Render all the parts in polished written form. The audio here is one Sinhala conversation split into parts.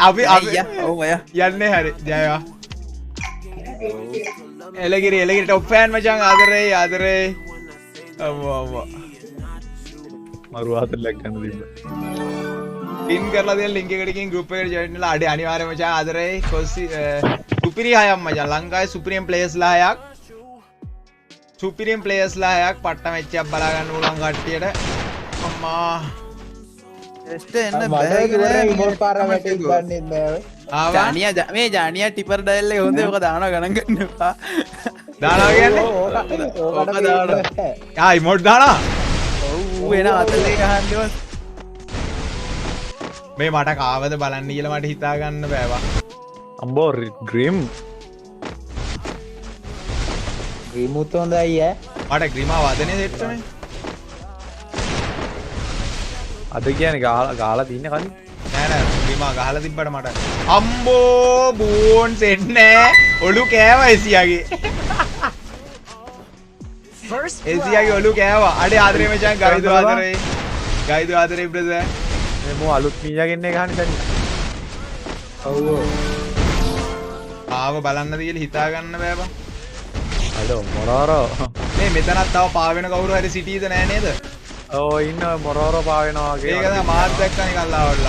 අපි යන්නේ හරි ජයවා එලගිරි ටොප් ෆෑන් මචං ආදරේ අම්මෝ මරු ආදරයක් ගන්න තිබ්බ පින් කරලා දෙන්න ලින්ක් එකට ගිහින් group එකට join වෙලා අඩේ අනිවාර්යයෙන්ම මචං ආදරේ කොස්සි සුපිරි හයක් මචං ලංකාවේ සුපිරියම් ප්ලේයර්ස්ලා හයක් සුපිරියම් ප්ලේයර්ස්ලා හයක් පට්ට මැච් එකක් බලා ගන්න පුළුවන් කට්ටියට අම්මා එස්ට එන්න බෑ කියලා ඉමෝට් පාර වැටේ ගන්නෙත් නෑ ඔය ජානියා මේ ජානියා ටිපර් ඩයල් එක හොඳේ ඔක දානවා ගණන් ගන්න එපා දානවා කියන්නේ ඕක දානවා ආ ඉමෝට් දානවා ඔව් එන අතලේ ගහන්නේ මේ මට කාවද බලන්න කියලා මට හිතා ගන්න බෑවා අම්බෝ ග්‍රීම් ග්‍රීමුත් හොඳයි ඈ මට ග්‍රීමා වදනේ සෙට් උනේ අද කියන්නේ ගාලා තින්න කලින් නෑ ග්‍රීමා ගහලා තිබ්බට මට අම්බෝ බෝන්ස් එන්නේ ඔලු කෑවා එසියාගේ එසියාගේ ඔලු කෑවා අඩේ ආදරේ මචං ගයිදු ආදරේ බ්‍රදර් මේ මෝ අලුත් මීයාගෙන්නේ ගහන්නේ දැන් ඔව් ආව බලන්න කියලා හිතා ගන්න බෑ බං අඩෝ මොරාරෝ මේ මෙතනත් තව පාවෙන කවුරු හරි සිටීද නෑ නේද ඕ ඉන්න මොරාරෝ පාවෙනවා වගේ ඒක තමයි මාත් දැක්ක නිකන් ලාවට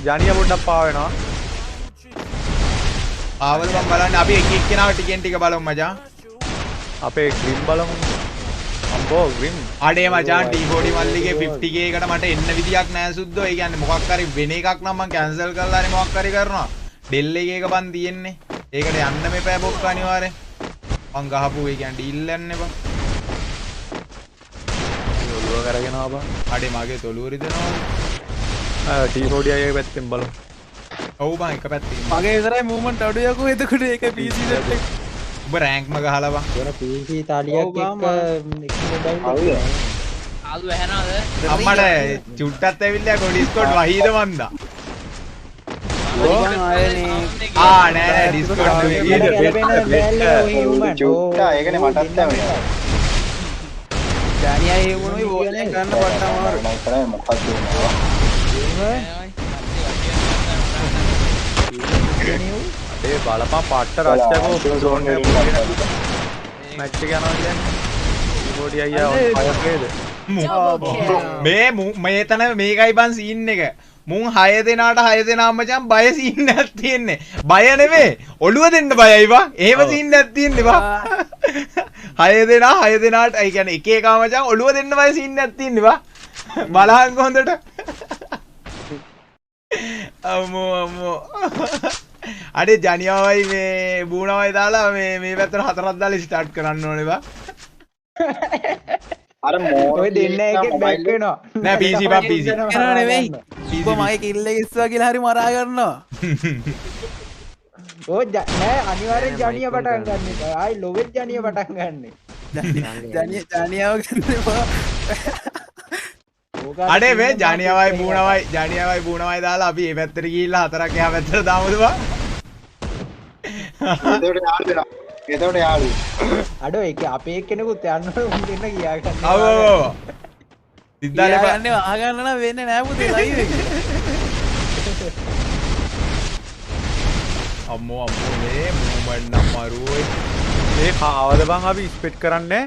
ජානියා පොඩ්ඩක් පාවෙනවා ආවද මම බලන්න අපි එක එක්කෙනාව ටිකෙන් ටික බලමු මචං අපේ ග්‍රීම් බලමු අම්බෝ ග්‍රීම් අඩේ මචං T40 මල්ලිගේ 50k එකට මට එන්න විදියක් නෑ සුද්දෝ ඒ කියන්නේ මොකක් හරි වෙන එකක් නම් මම කැන්සල් කරලා හරි මොකක් හරි කරනවා ඩෙල් එකක බන් තියෙන්නේ ඒකට යන්න මෙපෑ බොක්ක අනිවාර්යෙන් මං ගහපු ඒ කියන්නේ ඩීල් යන්නේ බං ඔළුව කරගෙන ආවා බං අඩේ මගේ තොලුව රිදෙනවා T40 අයගේ පැත්තෙන් බලමු ඔව් බං එක පැත්තකින් මගේ විතරයි මූවමන්ට් අඩු යකෝ එතකොට ඒක PC සෙට් එක ඔබ රෑන්ක්ම ගහලා බං වෙන PC තාලියක් එක්ක මොබයිල් ආලු ඇහෙනවද අම්මට චුට්ටත් ඇවිල්ලා කො ඩිස්කෝඩ් වහීද මන්දා ආ නෑ ඩිස්කෝඩ් චුට්ටා ඒකනේ මටත් තමයි ජානියා ඒ වුණොයි බෝලෙන් ගන්න පට්ටම අමාරු කරන්නේ මොකක්ද ඒ බලපන් පට්ට රච්චකෝ ඩ්‍රෝන් එක මැච් එක යනවා කියන්නේ T40 අයියා මේතන මේකයි බන් සීන් එක මුන් 6 දෙනාට 6 දෙනාම මචං බය සීන් එකක් තියෙන්නේ බය නෙමෙයි ඔළුව දෙන්න බයයි වා එහෙම සීන් එකක් තියෙන්නේ වා 6 දෙනාට ඒ කියන්නේ එක එක මචං ඔළුව දෙන්න බය සීන් එකක් තියෙන්නේ වා බලහන් හොඳට අම්මෝ අඩේ ජනියාවයි මේ බූණාවයි දාලා මේ පැත්තට හතරක් දාලා ස්ටාර්ට් කරන්න ඕනේ බා අර ඔය දෙන්න එකෙන් බෑක් වෙනවා නෑ PC බා PC එනවා නෙවෙයි උඹ මගේ කිල්ල එක ඉස්සුවා කියලා හරි මරා ගන්නවා ඕ නෑ අනිවාර්යෙන් ජානියා පටන් ගන්න එපා ආයි ලොවෙත් ජානියා පටන් ගන්න ජානියාව ගන්න එපා අඩේ මේ ජානියාවයි බූණාවයි දාලා අපි මේ පැත්තට ගිහිල්ලා හතරක් එහා පැත්තට දාමුද බා එතකොට යාළු අඩෝ ඒක අපේ එක්කෙනෙකුත් යන්න ඕන උන් දෙන්න ගියා ගන්න ඔව් සිද්ධාලේ ගන්න ආගන්න නම් වෙන්නේ නෑ පුතේ ලයිව් එක අම්මෝ මේ මූමන්ට් නම් මරුවයි ඒ කාවද බං අපි ස්පෙක්ට් කරන්නේ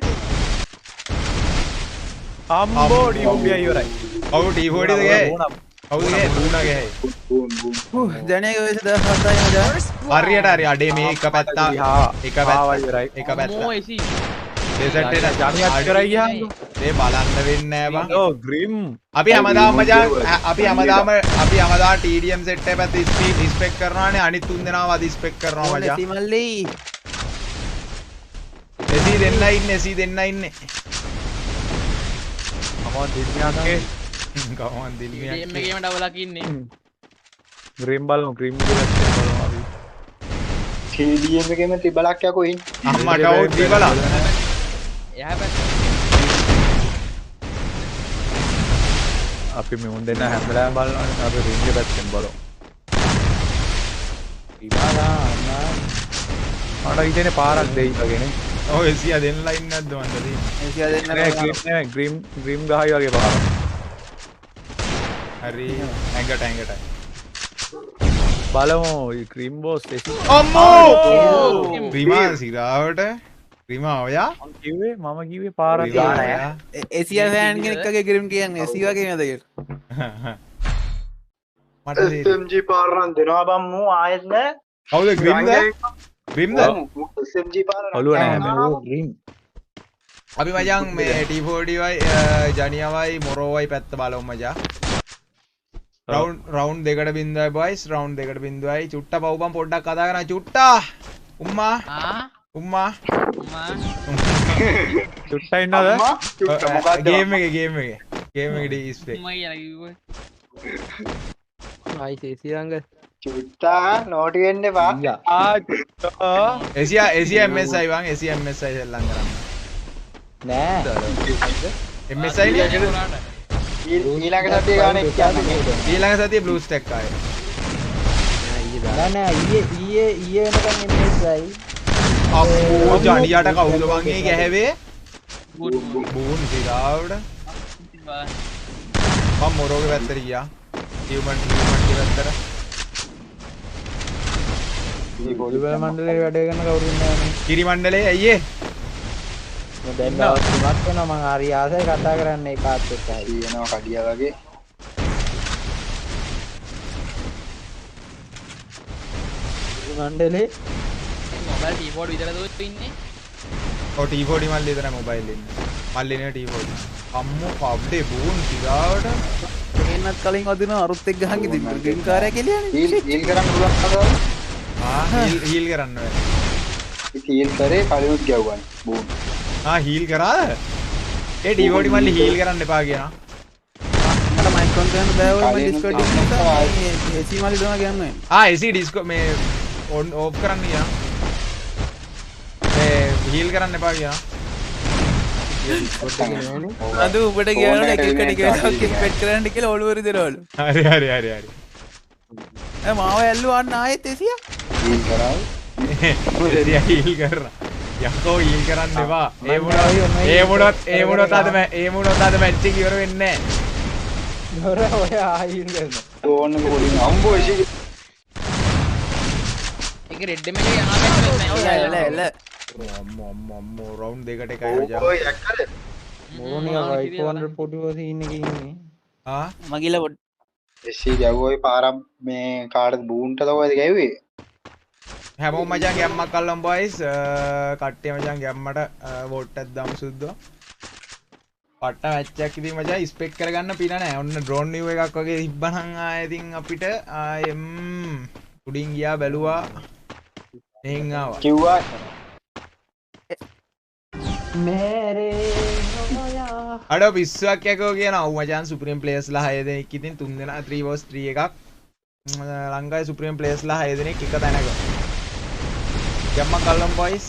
අම්බෝ ඩියුම්බිය ඉවරයි ඔව් T40 දගේ කවුද ගේ බූණා ගේ ජනේක වෙස් 17යි මචං හරියට හරි අඩේ මේ එක පැත්ත එක පැත්ත මෝ එසි ඩෙසර්ට් එක ජානියා කරයි ගියා මේ බලන්න වෙන්නේ නෑ බං ඕ ග්‍රීම් අපි හැමදාම මචං අපි හැමදාම TDM සෙට් එක පැත්ත ස්පීඩ් ස්පෙක් කරනවානේ අනිත් තුන් දෙනාම අද ස්පෙක් කරනවා මචං නැති මල්ලි එසි දෙන්නයි ඉන්නේ අමෝන් දින්නියක්ගේ ගමන් දිල්මියක් ගේම් එකේම ඩබලක් ඉන්නේ ග්‍රීම් බලමු ග්‍රීම් කියලා බලමු අපි TDM එකේම ත්‍රිබලක් යකෝ ඉන්නේ අම්මට ඔව් දිබලා එහා පැත්ත අපි මේ උන් දෙන්න හැම වෙලාවෙම බලනවානේ අපි රින්ගේ පැත්තෙන් බලමු ඉබාලා මට හිතෙන්නේ පාරක් දෙයි වගේනේ ඔව් එසියා දෙන්නලා ඉන්නේ නැද්ද මන්ද තියෙන්නේ එසියා දෙන්න නෑ ග්‍රීම් ගහයි වගේ පාරක් හරි ඇඟට බලමු ක්‍රීම් බෝස් අම්මෝ ක්‍රීමා සිරාවට ක්‍රීමා ඔයා මම කිව්වේ පාර එසියා ෆෑන් කෙනෙක්ගේ ග්‍රීම් කියන්නේ එසි වගේ නේද කියලා මට SMG පාරන් දෙනවා බම් මූ ආයෙත් නෑ කවුද ග්‍රීම්ද SMG පාර ඔළුව නෑ අපි මචං මේ T40යි ජනියවයි මොරෝවයි පැත්ත බලමු මචං රවුන්ඩ් දෙකට බින්දුවයි බොයිස් රවුන්ඩ් දෙකට බින්දුවයි චුට්ට පව්බම් පොඩ්ඩක් කතා කරන්න චුට්ටා උම්මා චුට්ටා ඉන්නවද ගේම් එකේ ඩිස්ප්ලේ චුට්ටා නෝටි වෙන්න එපා එසියා MSI වන් එසියා MSI සෙල්ලම් කරන්න MSI නේ ඊළඟ සතිය ගාන එක කියන්නේ ඊළඟ සතිය බ්ලූ ස්ටැක් ආයේ ඊයේ වෙනකන් MSI අම්මෝ ජනියට කවුද වගේ ගැහැවේ බූන් දිලාවට මම මොරෝගේ පැත්තට ගියා හියුමන් පැත්තට පොලිවල මණ්ඩලේ වැඩ කරන කවුරු ඉන්නවනේ කිරි මණ්ඩලේ අයියේ දැන් දවස් 3ක් වෙනවා මම හරි ආසයි කතා කරන්න ඒ කාත් එක්ක කියනවා කඩියා වගේ මණ්ඩලේ මොබයිල් කීබෝඩ් විතරද ඔය ඉන්නේ ඔව් T40 මල්ලි විතර මොබයිල් ඉන්නේ මල්ලි නේ T40 අම්මෝ කබ්ඩේ බූන් දිලාවට එන්නත් කලින් වදින අරුත් එක්ක ගහන් ඉතින් ගේම් කාර්යය කෙලියනේ හීල් කරන්න පුළුවන් නේද හීල් කරන්න වෙයි හීල් කරේ කලිනුත් ගැව්වනේ බූන් හීල් කරාද ඒ T40 මල්ලි හීල් කරන්න එපා කියනවා මට මයික්‍රොන් ගන්න බෑ ඔය මම ඩිස්කෝඩ් එකේ AC මල්ලි දනවා ගන්න AC ඩිස්කෝ මේ ඔන් ඕෆ් කරන්න කියනවා මේ හීල් කරන්න එපා කියනවා අද උඹට කියනවා එක ටික පෙට් කරන්න කියලා ඔළුවරි දෙනවලු හරි මාව ඇල්ලුවන්න ආයෙත් එසියා හීල් කරා හීල් කරා යකෝ හීල් කරන්න එපා ඒ මොනවත් අද මැච් එක ඉවර වෙන්නේ නෝර ඔය ආයිල් කරන ඕන්න පොලින් අම්බෝ ඉෂි ඒක රෙඩ් එකේ යනවා එල අම්මෝ රවුන්ඩ් දෙකට එකයි මචං ඔය යක්කද මොරෝනිය 440 සීන් එකේ ඉන්නේ මගිල පොඩ් එසි ගැව්වෝයි පාරම් මේ කාටද බූන්ට තවයිද ගැව්වේ හැමෝම මචං ගැම්මක් අල්ලමු බොයිස් කට්ටිය මචං ගැම්මට වෝට් එකක් දාමු සුද්දෝ පට්ට මැච් එකක් ඉතින් මචං ස්පෙක් කරගන්න පින නැහැ ඔන්න ඩ්‍රෝන් නිව් එකක් වගේ තිබ්බනම් ආයෙ ඉතින් අපිට ආයෙ උඩින් ගියා බැලුවා එහෙන් ආවා කිව්වා අඩ පිස්සුවක් යකෝ කියනවා මචං සුප්‍රීම ප්ලේයර්ස්ලා 6 දෙනෙක් ඉතින් 3 දෙනා 3 vs 3 එකක් ලංකාවේ සුප්‍රීම ප්ලේයර්ස්ලා 6 දෙනෙක් එක තැනක ගැම්මක් අල්ලමු බොයිස්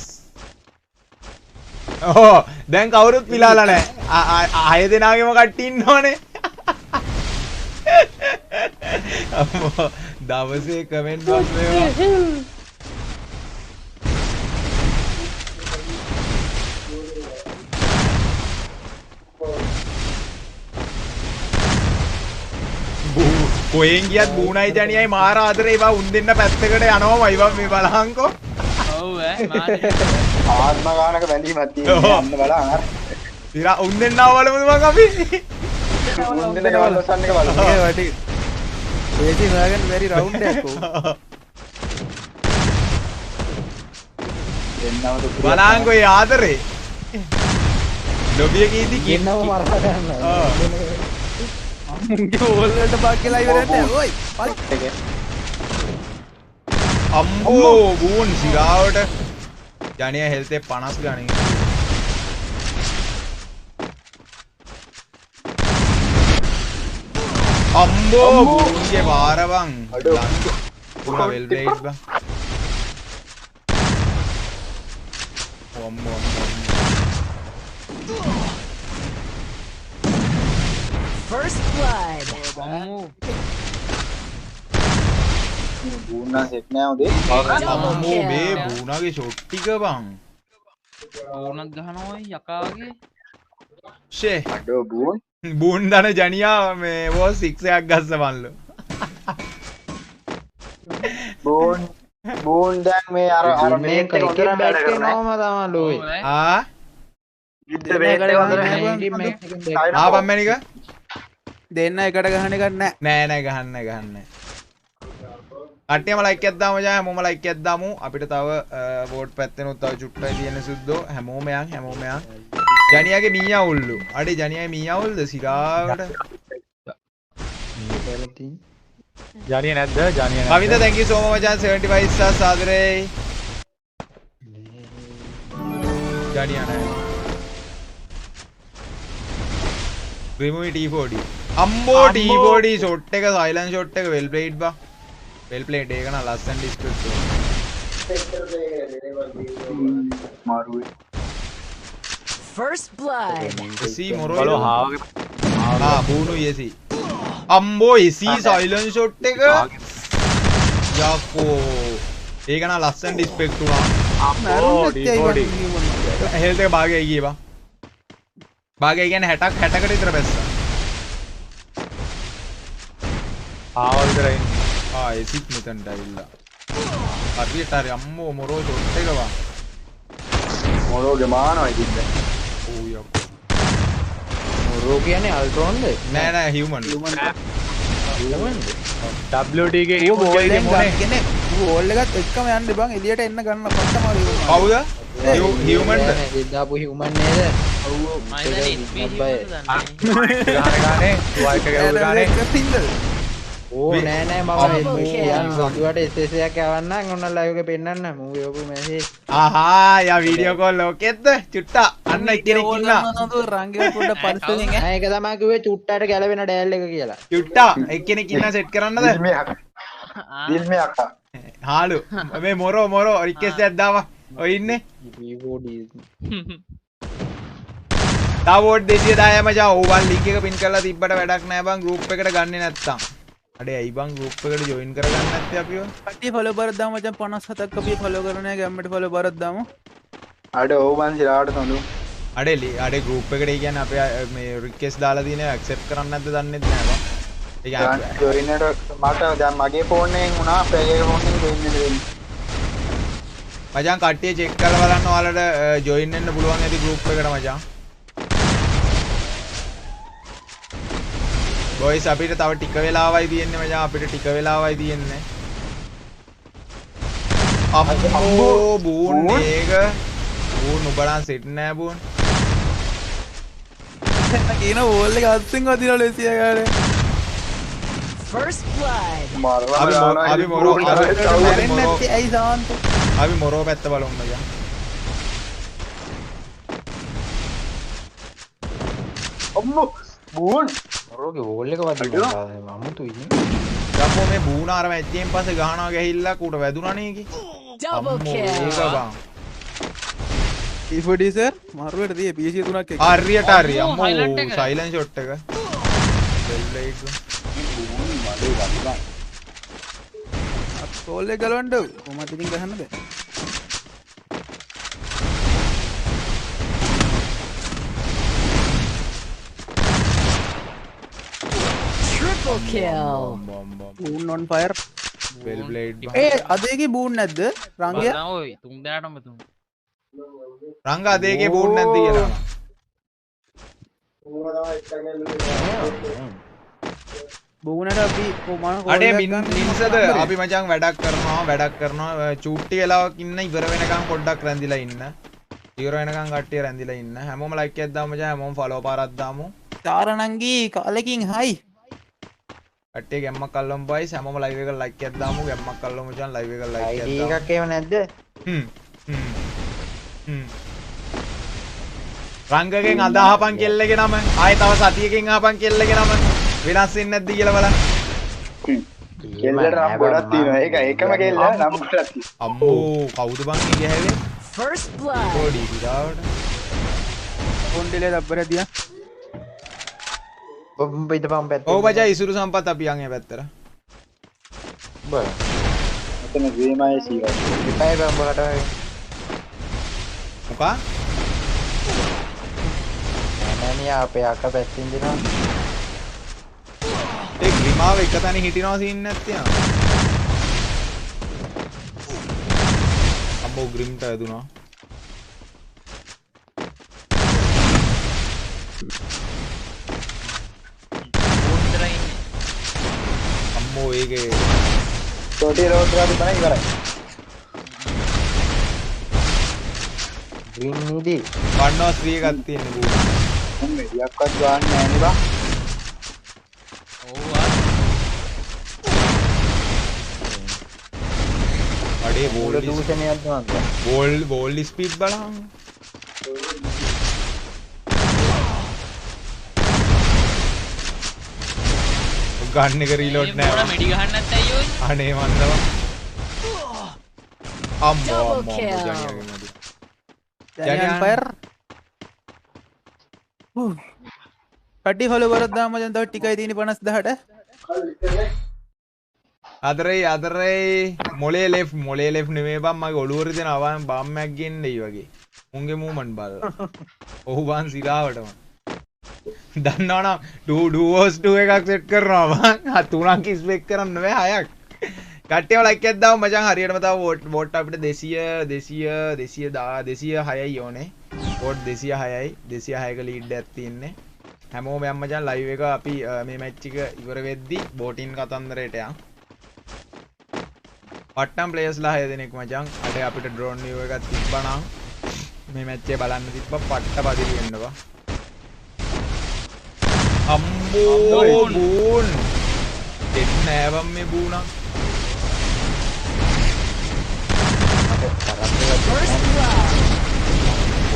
ඕ දැන් කවුරුත් පිලාලා නැහැ 6 දෙනාගේම කට්ටිය ඉන්නවනේ අම්මෝ දවසේ කමෙන්ට් බොක්ස් මේවා කොහෙන් ගියත් බූණයි ජනියයි මාර ආදරේ ඒවා උන් දෙන්න පැත්තකට යනවාමයි බං මේ බලහන්කෝ ඔව් මානේ ආත්ම ගානක බැඳීමක් තියෙනවා යන්න බලන්න ඉතින් උන් දෙන්නව බලමුද මං අපි උන් දෙන්න වලසන්න එක බලන්න ඒ වටි ඒටි හොයාගන්න බැරි රවුන්ඩ් එකක් ඕ දෙන්නම දුක බලහන්කෝ ඒ ආදරේ ලොබි එකේ ඉඳි ඉන්නව මරලා ගන්න මුන්ගේ ඕල් වලට බග් කියලා ඉවරද ඔයි අම්බෝ බූන් සිරාවට ජනිය හෙල්ත් 50 ගණන් අම්බෝ බූන්ගේ වාරවන් පුරා වෙල් බ්ලේඩ් බං අම්මෝ First blood. බූන්නා සෙට් නෑ උදේ අම්මෝ මේ බූනාගේ ෂොට් ටික බං ඕනක් ගහනවා යකා වගේ ෂේ අඩෝ බූන් බූන්ඩන ජනියා මේ වෝ 6 එකක් ගස්සවන්ලු. බෝන් දැන් මේ අර මේ මේත් එක ක්‍රිකට් හොඳට බැට් වැඩ කරනවා. එකම තමයි ලෝයි. ආ යුද්ධ මේත් එක හොඳට ආපම් මැනික දෙන්න එකට ගහන එකක් නෑ. නෑ නෑ ගහන්න. කට්ටියම ලයික් එකක් දාමු මචං හැමෝම ලයික් එකක් දාමු. අපිට තව වෝට් පැත්තෙනුත් තව චුට්ටයි තියෙන සුද්දෝ හැමෝම යන්. ජනියාගේ මීයා උල්ලු. අඩේ ජනියාගේ මීයා උල්ද සිරාවට. ජානිය නැද්ද? ජානිය නැද්ද? Kavinda thank you so much මචං 75 stars ආදරේ. ජනියා නෑ. remove T40. අම්බෝ T40 shot එක silent shot එක well played බා. well played ඒක නා ලස්සන ඩිස්ප්ලේ. මාරුවේ. First blood. එසී මොරෝ බලෝ හාවගේ බූනු එසී අම්බෝ එසී සයිලන් ෂොට් එක යකෝ ඒක නා ලස්සන ඩිස්පෙක්ට් උනා හෙල්ත් එක භාගය ගියේ බා භාගය කියන්නේ 60කට විතර බැස්සා ආව විතරයි එසිත් මෙතනට ඇවිල්ලා හරියට හරි අම්මෝ මොරෝ ෂොට් එක බා මොරෝගේ මානවා ඉතින් දැන්. ඕ යකෝ මොරෝ කියන්නේ අල්ට්‍රෝන්ද? නෑ නෑ හියුමන් WT ගේ ඌ බෝල් එකක් ගන්නනේ. බෝල් එකත් එක්කම යන්න බං එළියට එන්න ගන්න පත්තම හරි. කවුද හියුමන්ද දාපු හියුමන් නේද? මම දැන් ඉස්පීෂි ගානේ වයික ගැවුල් ගානේ ඕ නෑ නෑ මම කියන්නේ සතුටට SS එකක් යවන්නම් ඔන්න ලයිව් එක පෙන්නන්න මූවි ඔබ මැසේජ් ආහා යා වීඩියෝ කෝල් ඕකෙද්ද චුට්ටා අන්න එක්කෙනෙක් ඉන්නා රංගේ පොඩ පරිස්සමෙන් ඈ. ඒක තමයි කිව්වේ චුට්ටට ගැලවෙන ඩෑල් එක කියලා. චුට්ටා එක්කෙනෙක් ඉන්නා සෙට් කරන්නද දිල් මේ අක්කා. හාලු මේ මොරෝ රික්වෙස්ට් එකක් දාවා ඔය ඉන්නේ තව වෝට් 210 මචං ඕවන් ලින්ක් එක පින් කරලා තිබ්බට වැඩක් නෑ බං ගෲප් එකට ගන්නෙ නැත්තම් අඩේ ඇයි බං ගෲප් එකට ජොයින් කරගන්න නැත්තේ අපිව කට්ටිය ෆලෝ බරක් දාමු මචං 57ක් අපි ෆලෝ කරනවා ගැම්මට ෆලෝ බරක් දාමු. අඩ ඕවන් සිරාට සඳු. අඩේ ගෲප් එකට ඒ කියන්නේ අපේ මේ රික්වෙස්ට් දාලා තියෙනවා ඇක්සෙප්ට් කරන්නේ නැද්ද දන්නේ නැහැ බං ඒ කියන්නේ ජොයිනට මට දැන් මගේ ෆෝන් එකෙන් වුණා අපේ ෆෝන් එකෙන් ජොයින් වෙන්න. මචං කට්ටිය චෙක් කරලා බලන්න ඔයාලට ජොයින් වෙන්න පුළුවන් ඇති ගෲප් එකට මචං බොයිස් අපිට තව ටික වෙලාවයි තියෙන්නේ මචං අපිට ටික වෙලාවයි තියෙන්නේ අම්මෝ බූන් මේක බූන් උඹලා සෙට් නෑ බූන් එන්න කියන බෝල් එක අත්ෙන් වදිනවා ලෙසිය ගානේ. First blood. අපි මොරෝ මැරෙන්නේ නැත්තේ ඇයි සාන්ත? අපි මොරෝ පැත්ත බලමු මචං අම්මෝ බෝන් මොරෝගේ වෝල් එක වදිනවා අමුතුයි නේ. යම්මෝ මේ බූන අර මැච්චෙන් පස්සේ ගහනවා ගහිල්ලා කුට වැදුනානේ කි Double ඒක kill. බං T40 සර් මාරුවට තියේ PC 3ක් එක. හරියට හරි අම්මෝ highlight එක. සයිලන්ට් ෂොට් එක කෝල් එක ගලවන්න කොහමද ඉතින් ගහන්න බෑ. Triple kill. බූන් on fire. වෙල් බ්ලේඩ් ඒ අදේගේ බූන් නැද්ද? රංගය ඔය තුන් දෙනාටම තුන් රංග අදේගේ බූන් නැද්ද කියලා බූනට අපි කොහමද අඩේ මින්සද අපි මචං වැඩක් කරනවා චූට්ටි වෙලාවක් ඉන්න ඉවර වෙනකන් පොඩ්ඩක් රැඳිලා ඉන්න ඉවර වෙනකන් කට්ටිය රැඳිලා ඉන්න හැමෝම ලයික් එකක් දාමු මචං හැමෝම ෆලෝ පාරක් දාමු චාරණංගී කාලෙකින් හයි කට්ටිය ගැම්මක් අල්ලමු බයිස් හැමෝම ලයිව් එක ලයික් එකක් දාමු ගැම්මක් අල්ලමු මචං ලයිව් එක ලයික් එකක් ID දාමු එකක් එහෙම නැද්ද? රංගගෙන් අදාහපන් කෙල්ලගේ නම ආයෙ තව සතියකින් අහපන් කෙල්ලගේ නම වෙනස් වෙන්නේ නැද්ද කියලා බලන්න කෙල්ලට නම් ගොඩක් තියෙනවා. ඒක එකම කෙල්ල නම් ගොඩක් තියෙනවා. අම්මෝ කවුද බං ඉන්නේ හැවේ First blood. පොඩි විඩාවට ෆෝන් ඩිලේ දබ්බර දියා ඔබ ඉදපම් පැත්ත. ඔව් බජා ඉසුරු සම්පත් අපි යන් ඒ පැත්තට බල. මෙතන වේමයි සීරා. ඉපයි බම්බලට මොකා ජානියා අපේ අක්ක පැත්තෙන් දෙනවා. ඒ ග්‍රිමාව එක තැන හිටිනවා සීන් නැත්තියා. අම්මෝ ග්‍රිම්ට ඇදුනා. අම්මෝ ඒකේ තෝටි රෝඩ් ගාඩි බණ ඉවරයි. ග්‍රීන් නීඩි. වන්නවා 3 එකක් තියෙන බූ. මම මෙඩියක්වත් ගන්න නැහැ නේ බා. ඔව් අඩේ මූල බෝල් දූෂණයක් නෝන්ද. බෝල් ස්පීඩ් බලන්න. ගන්න එක රීලෝඩ් නෑ. මෙඩි ගහන්න නැත්තයි ඔය. අනේ මන්දව. අම්මෝ Double අම්මෝ kill. ජානියාගේ මදි. ජනියන් ෆයර් කඩි හොල වරක් දාම මචං තව ටිකයි තියෙන්නේ 50000ට. අදරේ මොලේ ලෙෆ් නෙමෙයි බං මගේ ඔළුවර දෙන අවන් බම්මක් ගෙන්නේ වගේ. උන්ගේ මූමන්ට් බලලා. ඔහු බං සිරාවටම. දන්නවනම් ඩූවර්ස් 2 එකක් සෙට් කරනවා බං. 3ක් එක්ස්පෙක්ට් කරන්න බෑ 6ක්. කට්ටියම ලයික් එකක් දාමු මචං හරියටම තව වෝට් අපිට 206යි ඕනේ. වෝට් 206යි 206ක ලීඩ් එකක් තියෙන්නේ. හැමෝම යම් මචං ලයිව් එක අපි මේ මැච් එක ඉවර වෙද්දි බෝටින් කතන්දරයට යන්. පට්ටම් ප්ලේයර්ස්ලා 6 දෙනෙක් මචං. අද අපිට ඩ්‍රෝන් view එකක් තිබ්බනම් මේ මැච් එක බලන්න තිබ්බා පට්ට බදිලි වෙන්නවා. අම්බෝ බූන් දෙන්න නෑවම් මේ බූණා. First blood.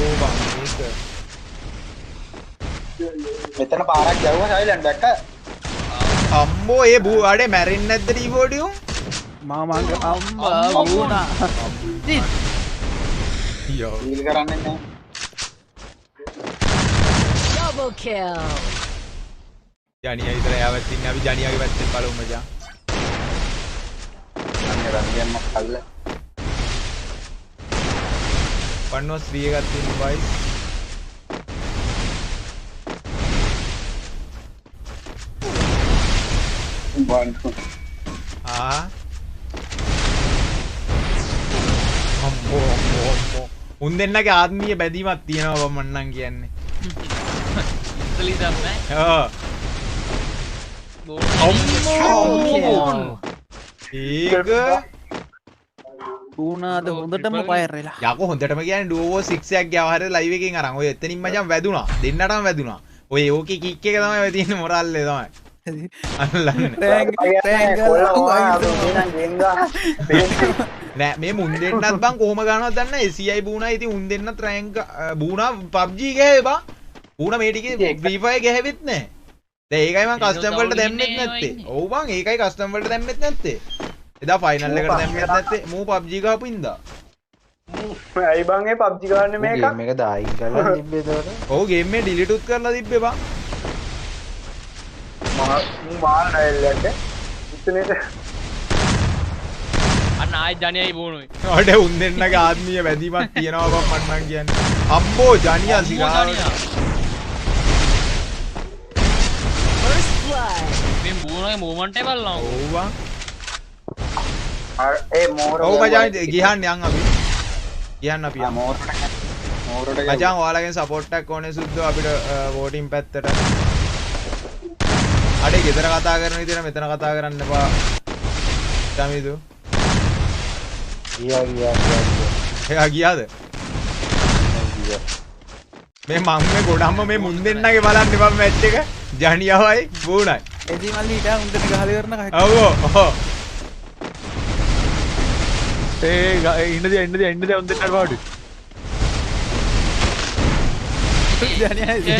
ඕ බං මේක මෙතන පාරක් ගැව්වා සයිලන්ට් දැක්ක. අම්බෝ ඒ බූ අඩේ මැරෙන්නේ නැද්ද ඩීබෝඩියුම්? මාමංග අම්මා වුණා. යෝ ඩීල් කරන්නේ නැහැ. Double kill. ජනියා විතර යාවත් ඉන්නේ අපි ජනියාගේ පැත්තෙන් බලමු මචං. අනේ රන්දියන් මක්කල්ල. වන්නෝ 3 එකක් තියෙන බයි. අම්මෝ උන් දෙන්නගේ ආත්මීය බැඳීමක් තියෙනවා බං මන්නම් කියන්නේ. ඉතලි තමයි. ඔව්. Kill. ඒක වුණාද හොඳටම ෆයර් වෙලා. යකෝ හොඳටම කියන්නේ ඩුවෝ 6 එකක් ගියා හරිය ලයිව් එකකින් අරන් ඔය එතනින් මචං වැදුනා දෙන්නටම වැදුනා ඔය ඕකේ කික් එක තමයි ඔය තියෙන මොරල්ලේ තමයි අල්ලන්නේ නෑ මේ මුන් දෙන්නත් බං කොහොම ගන්නවද දන්න ACI බූනා ඉතින් උන් දෙන්නත් රෑන්ක් බූනා PUBG ගහේ බං බූනා මේ ටිකේ Free Fire ගහවෙත් නෑ දැන් ඒකයි මං කස්ටම් වලට දැම්මෙත් නැත්තේ ඔව් බං ඒකයි කස්ටම් වලට දැම්මෙත් නැත්තේ එදා ෆයිනල් එකට දැම්මෙත් නැත්තේ මූ PUBG ගහපු ඉඳා ඇයි බං ඒ PUBG ගන්න මේක ගේම් එක දායි කරලා තිබ්බේ ඒතකොට. ඔව් ගේම් එක ඩිලීට් උත් කරලා තිබ්බේ බං මාල් නයිල්ලට ඉතනේද අන්න ආයි ජනියයි බෝනුයි. අඩේ උන් දෙන්නගේ ආත්මීය වැදීමක් තියෙනවා බං මන්නම් කියන්නේ අම්බෝ ජනියා සිරා First blood. මේ බෝනුගේ මූවමන්ට් එක බලනවා. ඔව් බං ඒ මෝර ඔව් මචං ගියන්න යන් අපි කියන්න අපි යමු මෝරට මචං ඔයාලගෙන් සපෝට් එකක් ඕනේ සුද්දෝ අපිට වෝටින් පැත්තට අඩේ ගෙදර කතා කරන විදිහට මෙතන කතා කරන්න එපා තමයිදු ගියා එයා ගියාද මේ මම මේ ගොඩම්ම මේ මුන් දෙන්නගේ බලන්න එපා මැච් එක ජනියාවයි බූණයි එදි මල්ලි ඊට උන්ට ගහලා කරන කයි ඔව් ඔව් ඉන්නද උන් දෙන්නට පාඩු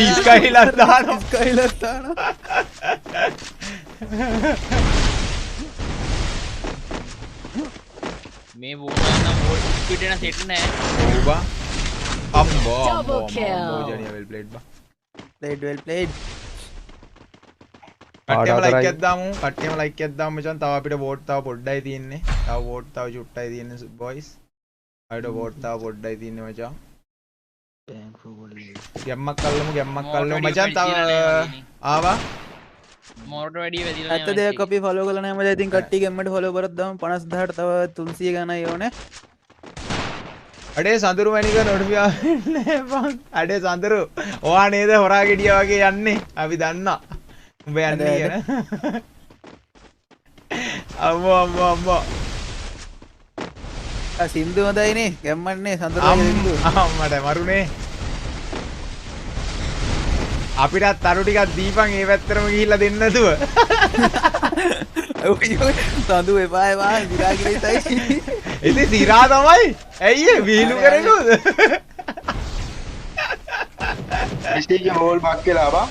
ඉස්කයිලක් දානවා ස්කයිලස් දානවා මේ බෝනුයි නම් වෝල්ට් ස්පීඩ් එක සෙට් නෑ. ඔව් බං අම්බෝ Double kill. ජනියා වෙල් ප්ලේඩ් බං well played කට්ටියම ලයික් එකක් දාමු කට්ටියම ලයික් එකක් දාමු මචං තව අපිට වෝට් තව පොඩ්ඩයි තියෙන්නේ තව වෝට් තව චුට්ටයි තියෙන්නේ බොයිස් අපිට වෝට් තව පොඩ්ඩයි තියෙන්නේ මචං ගැම්මක් කල්ලමු මචන් තව ආවා මෝරට වැඩිය වැදිලා ඇත්ත දෙයක් අපි ෆලෝ කරලා නැහැ මචං. ඉතින් කට්ටිය ගෙම්මට ෆලෝ කරත් දාමු 50000ට තව 300 ගණන් ඕනේ. අඩේ සඳුරු මැනික නොටිෆිකේෂන් නෑ බං. අඩේ සඳුරු ඔයා නේද හොරා ගෙඩිය වගේ යන්නේ අපි දන්නා උඹ යන්නේ කියන අම්මෝ සින්දු හොඳයිනේ ගැම්මන්නේ සඳුරු සින්දු අම්මට මරුනේ අපිටත් තරු ටිකක් දීපන් ඒ පැත්තරම ගිහිල්ලා දෙන්න නැතුව සඳු එපා එපා දිරා ගිරේයි ඉතින් දිරා තමයි ඇයි වීලු කරනවද ඉස්ටේජ් හෝල් බක් කියලා බා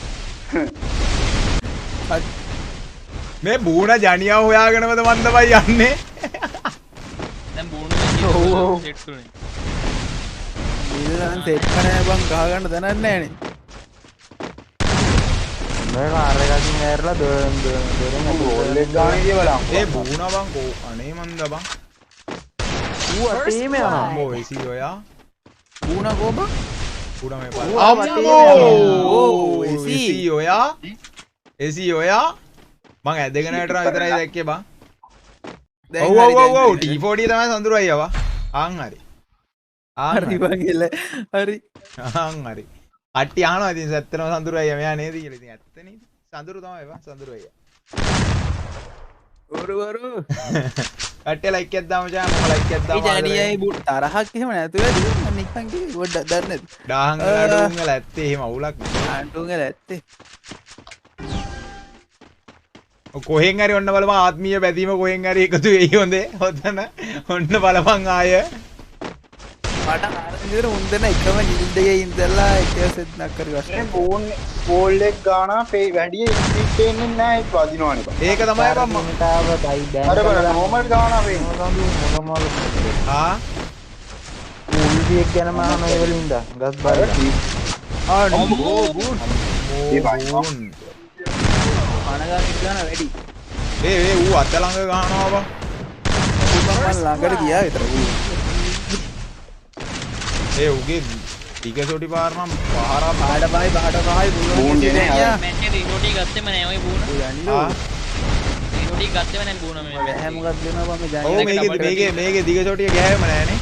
මේ බූණ ජනියා හොයාගෙනමද මන්ද බයි යන්නේ දැන් බූණු සෙට් උනේ ඉල්ලන් සෙට් කරන්නේ බං ගහ ගන්න දැනන්නේ නැහනේ මේක අරගකින් ඇරලා දොරෙන් හෝල් එක ගානේ කියලා ඒ බූණ බං කෝ අනේ මන්ද බං ඌ ටීම් එක අම්මෝ එසි ඔයා බූණ කෝ බං බූණ මේ පාල අම්මෝ එසි ඔයා මං ඇදගෙන හිටනවා විතරයි දැක්කේ බං ඔව් T40 තමයි සඳුරු අයියවා ආන් හරි හරි වගේල හරි ආන් හරි අට්ටි අහනවා ඉතින් ඇත්තටම සඳුරු අයියා මෙයා නේද කියලා ඉතින් ඇත්තනේ සඳුරු තමයි බං සඳුරු අයියා වරු කට්ටිය ලයික් එකක් දාමු ජා මම ලයික් එකක් දාමු ජනියයි බුට තරහක් එහෙම නැතුව නිකන් කිව්ව ගොඩක් දන්නේ ඩාහන් අඩුන් වල ඇත්තේ එහෙම අවුලක් නෑ අඬුන් වල ඇත්තේ කොහෙන් හරි ඔන්න බලපන් ආත්මීය බැඳීම කොහෙන් හරි එකතු වෙයි හොඳේ ඔතන ඔන්න බලපන් ආය මට ආරංචිතර උන්දන එකම නිල්ඩ් එකේ ඉඳලා එක සෙට් නක් කරි වශයෙන් බෝන් හෝල් එක ගාන වැඩි ස්පීඩ් පේන්නේ නැහැ ඒක වදිනවනේ බා ඒක තමයි බං මමතාව බයි බෑන් අර බලන්න නෝමල් ගාන පේන්නේ මොනමල් ආ මුල්වියක් ගැන මම මේ වලින් ඉඳා ගස් බලලා අම්මෝ බූන් ඒ වයින් අනගාන ඉස්සන වැඩි ඒ ඌ අත ළඟ ගහනවා බං මම ළඟට ගියා විතර ඒ උගේ ටිකසොටි පාර නම් පහර පාඩ බයි බූන් දෙන්නේ මැච් එකේ රිනෝටි ගත්තෙම නෑ ඔය බූණ රිනෝටි ගත්තෙම නෑ බූණ මේ බෑ මොකක්ද දෙනවා මම ඔව් මේකේ දිගසොටිය ගෑවෙම නෑනේ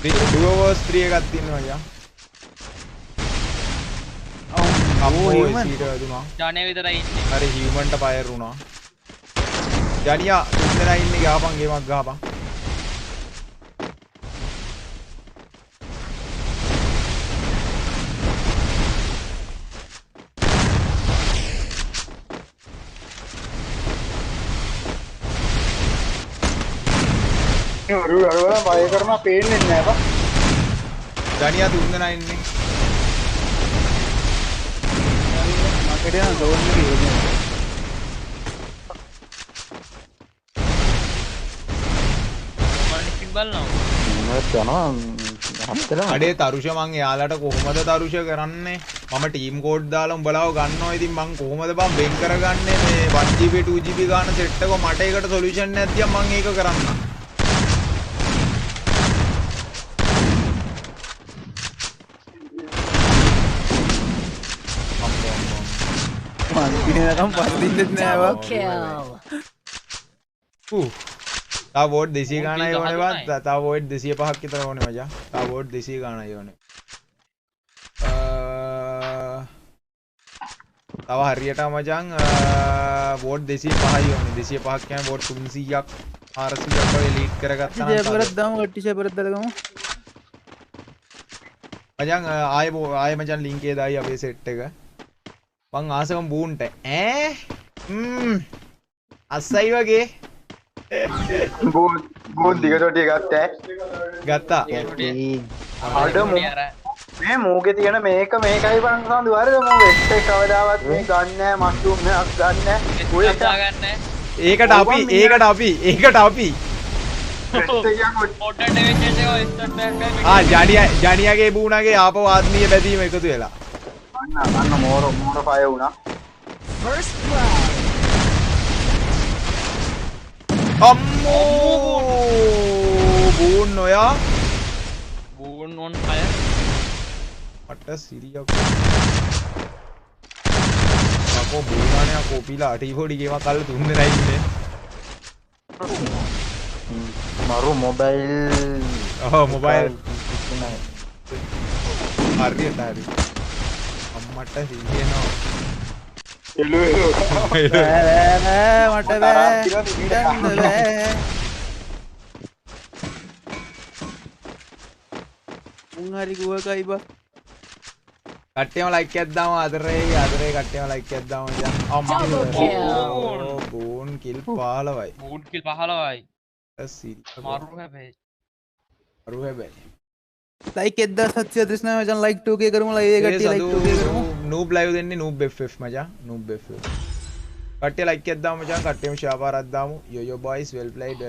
ඩුවෝස් 3 එකක් තියෙනවා අයියා අම්මෝ සීට වැදුනා ජානේ විතරයි ඉන්නේ හරි හියුමන්ට ෆයර් වුණා ජනියා තුන්දෙනා ඉන්නේ ගහපන් ගේමක් ගහපන් අර බය කරනවා පේන්නේ නැහැ බා ජනියා තුන්දෙනා ඉන්නේ මකට යන ඩෝන් එකේ එන්නේ මල්ටි බලනවා අඩේ තරුෂ මං එයාලට කොහොමද තරුෂ කරන්නේ මම ටීම් කෝඩ් දාලා උඹලාව ගන්නවා ඉතින් මං කොහොමද බං වෙන් කරගන්නේ මේ 1GB 2GB ගන්න සෙට් එක මට ඒකට සොලියුෂන් නැත්නම් මං ඒක කරන්න මං පස්දින්නෙත් නෑ Double බා kill. තා වෝට් 200 ගානයි ඕනේ බං තා වෝට් 205ක් විතර ඕනේ මචං තා වෝට් 200 ගානයි ඕනේ තව හරියට මචං වෝට් 205යි ඕනේ 205ක් කියන්නේ වෝට් 300ක් 400ක් වගේ ලීඩ් කරගත්තා නම් ජයපරත් දාමු කට්ටි ජයපරත් දාගමු මචං ආයෙ මචං ලින්ක් එකේ දායි අපේ සෙට් එක මං ආසකම් බූන්ට අස්සයි වගේ බෝන් දිගටොටිය ගත්තා ගත්තා අඩ මේ මූගේ තියෙන මේකයි බං සඳු හරිද මම වෙස්ට් එක කවදාවත් මේ ගන්න නැහැ මස්රූම් එකක් ගන්න ඔය ගන්න ඒකට අපි පොටට වෙච්ච ජනියාගේ බූණගේ ආපහු ආත්මීය බැඳීම එකතු වෙලා අන්න මෝර ෆය වුණා First blood. අම්මෝ බූන් ඔයා බූන් on fire. මට සිරියක් අකෝ බූනානේ කෝපිලා අටි පොඩි ගේම කල්ල තුන් දෙනයි ඉන්නේ මරු මොබයිල් මොබයිල් හරියට හරි අම්මට සිහියනවා මට බෑ ඉඳන්න බෑ මුන් හරි ගුවකයි බා කට්ටියම ලයික් එකක් දාමු ආදරේ කට්ටියම ලයික් එකක් දාමු දැන් Double kill. බෝන් කිල් 15යි බූන් කිල් 15යි. සිරියක් මරු හැබැයි. අරු හැබැයි ලයික් 1739 මචං ලයික් 2k කරමු ලයිව් එක කට්ටිය ලයික් 2k කරමු නූබ් ලයිව් දෙන්නේ නූබ් FF මචං නූබ් FF කට්ටිය ලයික් එකක් දාමු මචං කට්ටියම ෂෙයා පාරක් දාමු යෝ බොයිස් වෙල් ප්ලේඩ්